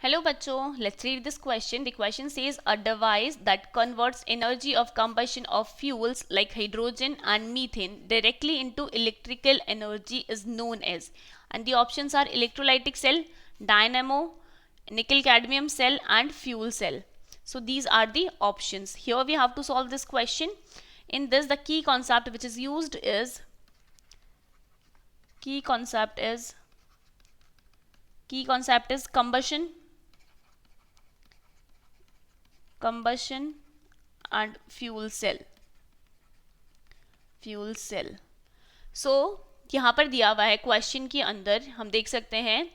Hello bachcho, let's read this question. The question says a device that converts energy of combustion of fuels like hydrogen and methane directly into electrical energy is known as, and the options are electrolytic cell, dynamo, nickel cadmium cell and fuel cell. So these are the options. Here we have to solve this question. In this the key concept which is used is combustion and fuel cell. सो यहाँ पर दिया हुआ है question के अंदर, हम देख सकते हैं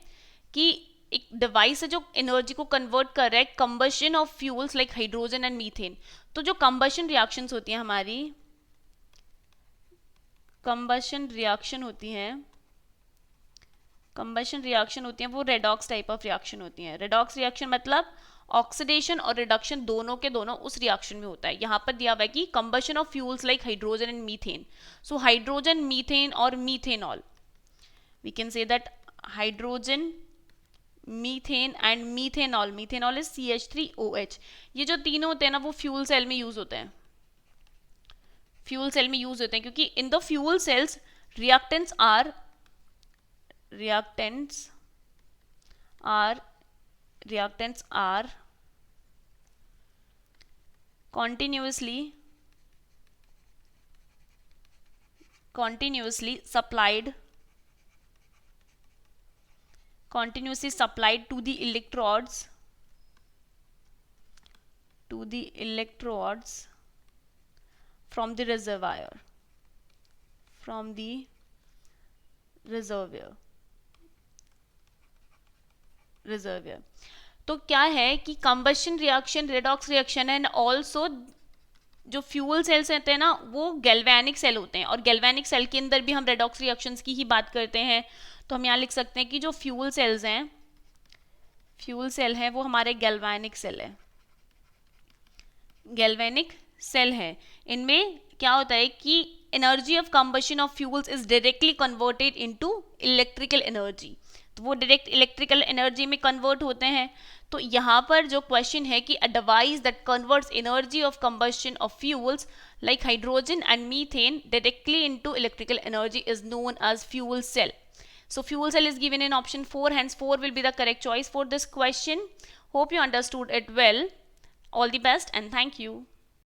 कि एक डिवाइस है जो एनर्जी को कन्वर्ट कर रहा है combustion of fuels like hydrogen and methane. तो जो कंबशन रिएक्शंस होती हैं हमारी, कंबशन रिएक्शन होती हैं वो रेडॉक्स टाइप ऑफ रिएक्शन होती हैं. रेडॉक्स रिएक्शन मतलब ऑक्सीडेशन और रिडक्शन दोनों के दोनों उस रिएक्शन में होता है. यहाँ पर दिया हुआ है कि combustion of fuels like hydrogen and methane. So hydrogen, methane और methanol, we can say that hydrogen, methane and methanol. Methanol is CH3OH. ये जो तीनों होते हैं ना वो फ्यूल सेल में यूज होते हैं. क्योंकि in the fuel cells reactants are continuously supplied to the electrodes from the reservoir. तो क्या है कि combustion reaction, redox reaction and also जो फ्यूल सेल्स होते हैं ना वो गैल्वेनिक सेल होते हैं, और गैल्वेनिक सेल के अंदर भी हम रेडॉक्स रिएक्शंस की ही बात करते हैं. तो हम यहाँ लिख सकते हैं कि जो फ्यूल सेल हैं वो हमारे गैल्वेनिक सेल है. इनमें क्या होता है कि energy of combustion of fuels is directly converted into electrical energy. तो वो डायरेक्ट इलेक्ट्रिकल एनर्जी में कन्वर्ट होते हैं. तो यहाँ पर जो क्वेश्चन है कि a device that converts energy of combustion of fuels like hydrogen and methane directly into electrical energy is known as fuel cell. So fuel cell is given in option 4, hence 4 will be the correct choice for this question. Hope you understood it well. All the best and thank you.